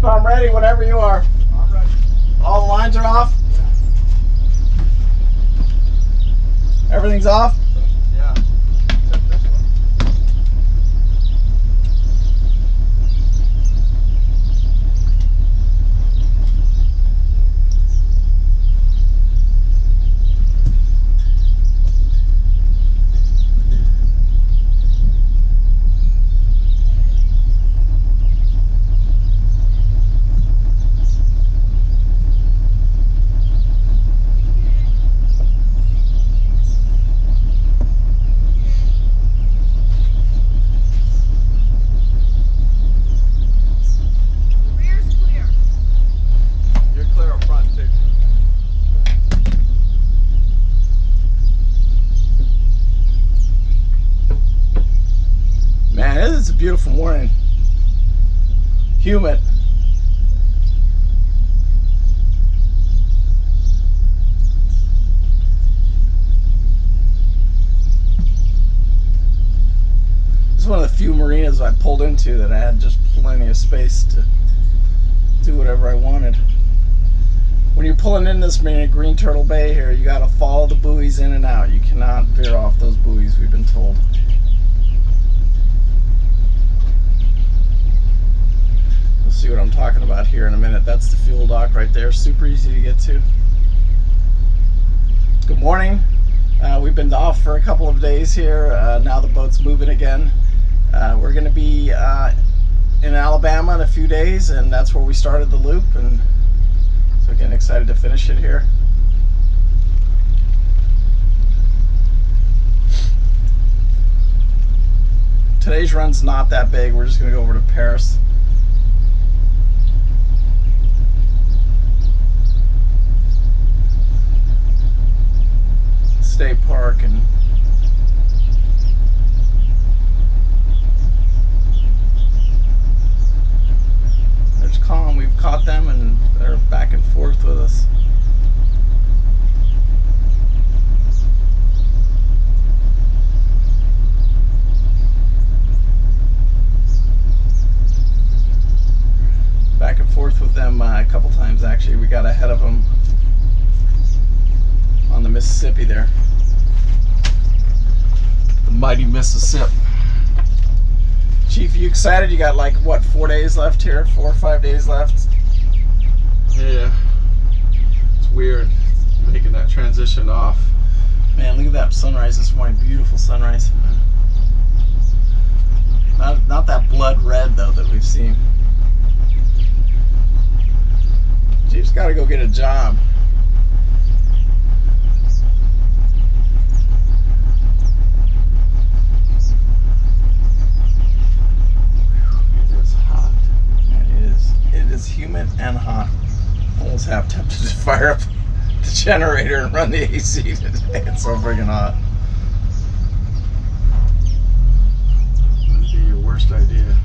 I'm ready whenever you are. I'm ready. All the lines are off? Yeah. Everything's off? Yeah. Except this one. It's a beautiful morning. Humid. This is one of the few marinas I pulled into that I had just plenty of space to do whatever I wanted. When you're pulling in this marina, Green Turtle Bay here, you got to follow the buoys in and out. You cannot veer off those buoys, we've been told. See what I'm talking about here in a minute. That's the fuel dock right there. Super easy to get to. Good morning. We've been off for a couple of days here. Now the boat's moving again. We're going to be in Alabama in a few days, and that's where we started the loop, and so getting excited to finish it here. Today's run's not that big. We're just going to go over to Paris. State Park, and there's calm. We've caught them and they're back and forth with us. Back and forth with them a couple times actually. We got ahead of them on the Mississippi there. The mighty Mississippi. Chief, you excited? You got like, what, 4 days left here? 4 or 5 days left? Yeah. It's weird making that transition off. Man, look at that sunrise this morning. Beautiful sunrise. Not that blood red, though, that we've seen. Chief's got to go get a job. It is humid and hot. Almost half tempted to fire up the generator and run the AC today. It's so friggin' hot. Wouldn't be your worst idea.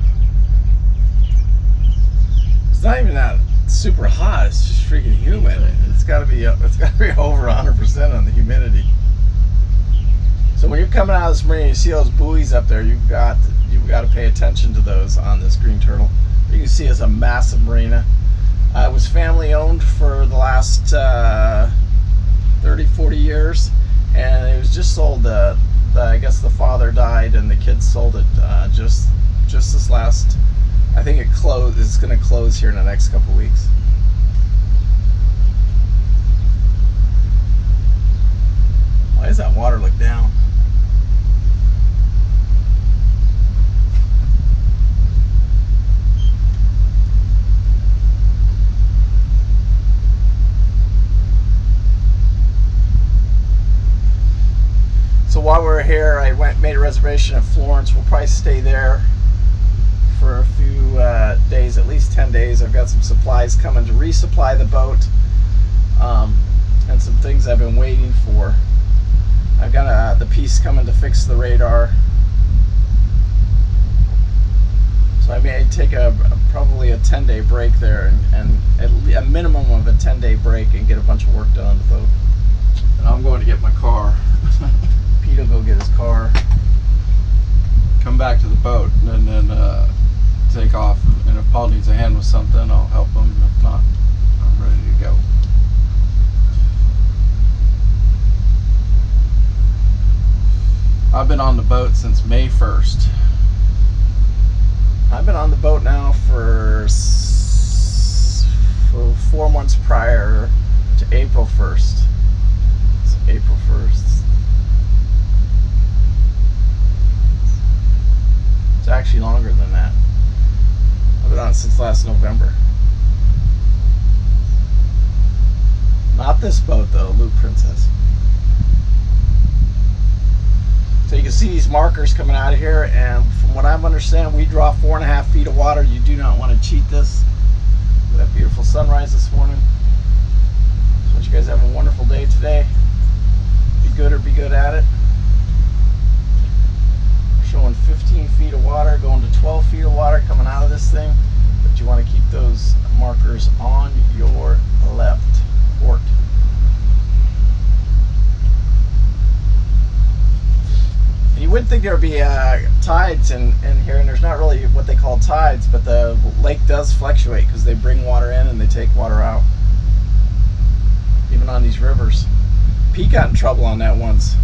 It's not even that super hot. It's just freaking humid. It's got to be over 100% on the humidity. So when you're coming out of this marina, you see those buoys up there. You've got to pay attention to those on this Green Turtle. You can see it's a massive marina. It was family owned for the last 30, 40 years, and it was just sold. I guess the father died, and the kids sold it just this last. I think it closed. It's going to close here in the next couple weeks. Why does that water look down? So while we're here, I made a reservation in Florence. We'll probably stay there for a few days, at least 10 days. I've got some supplies coming to resupply the boat, and some things I've been waiting for. I've got the piece coming to fix the radar. So I may take probably a 10-day break there, and a minimum of a 10-day break, and get a bunch of work done on the boat. And I'm going to get my car. Pete will go get his car. Come back to the boat and then take off. And if Paul needs a hand can with something, I'll help them. If not, I'm ready to go. I've been on the boat since May 1st. I've been on the boat now for 4 months prior to April 1st. It's April 1st. It's actually longer than that. I've been on it since last November. Not this boat though, Loop Princess. So you can see these markers coming out of here, and from what I understand, we draw 4.5 feet of water. You do not want to cheat this. Look at that beautiful sunrise this morning. So I want you guys have a wonderful day today. Be good or be good at it. Showing 15 feet of water, going to 12 feet of water coming out of this thing. But you want to keep those markers on your left port. You would think there would be tides in here, and there's not really what they call tides, but the lake does fluctuate because they bring water in and they take water out. Even on these rivers. Pete got in trouble on that once.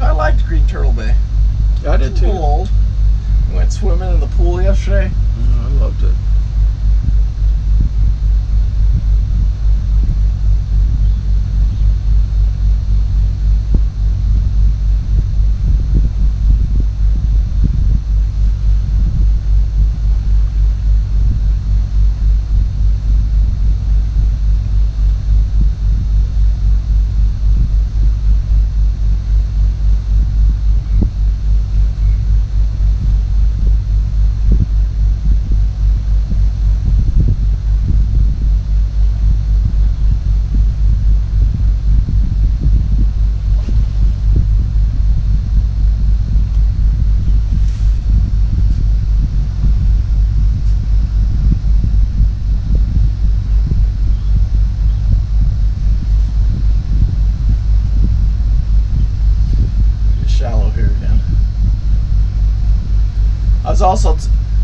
I liked Green Turtle Bay. Yeah, I did too. Cold. We went swimming in the pool yesterday. I loved it.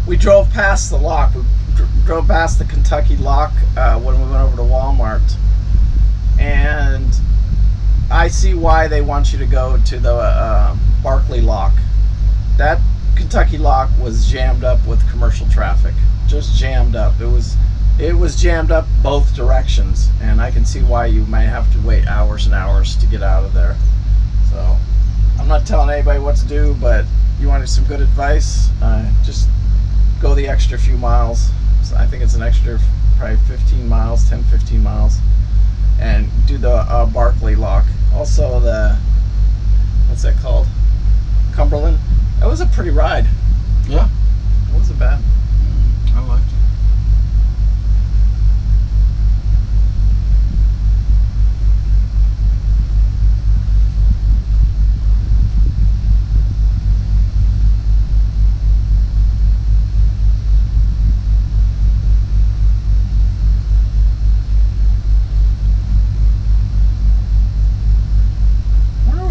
We drove past the lock. We drove past the Kentucky lock when we went over to Walmart, and I see why they want you to go to the Barkley lock. That Kentucky lock was jammed up with commercial traffic, just jammed up. It was jammed up both directions, and I can see why you might have to wait hours and hours to get out of there. So I'm not telling anybody what to do, but you wanted some good advice, just go the extra few miles. So I think it's an extra probably 15 miles, 10-15 miles, and do the Barkley lock. Also the, what's that called, Cumberland. That was a pretty ride. Yeah, it wasn't bad. I liked it.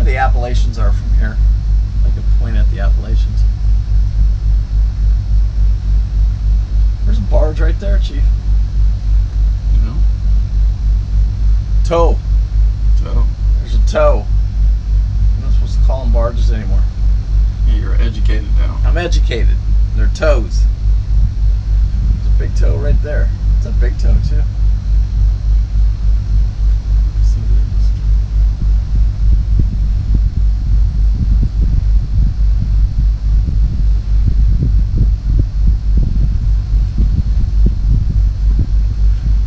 The Appalachians are from here. I could point at the Appalachians. There's a barge right there, Chief. You know? Tow. Tow. There's a tow. I'm not supposed to call them barges anymore. Yeah, you're educated now. I'm educated. They're tows. There's a big tow right there. It's a big tow too.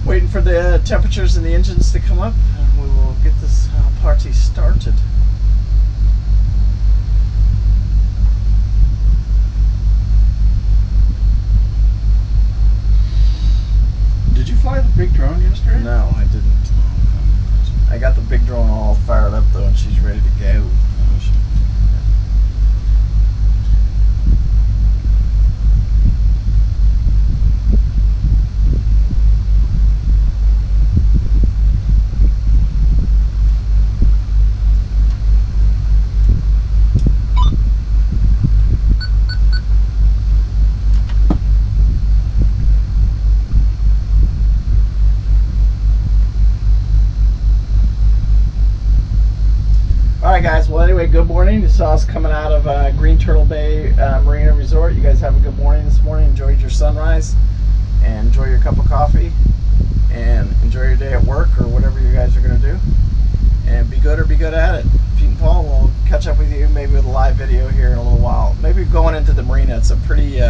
Waiting for the temperatures in the engines to come up, and we will get this party started. Did you fly the big drone yesterday? No, I didn't. morning. You saw us coming out of Green Turtle Bay Marina Resort. You guys have a good morning this morning. Enjoyed your sunrise, and enjoy your cup of coffee, and enjoy your day at work or whatever you guys are going to do. And be good or be good at it. Pete and Paul will catch up with you maybe with a live video here in a little while. Maybe going into the marina. It's a pretty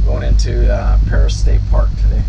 going into Paris State Park today.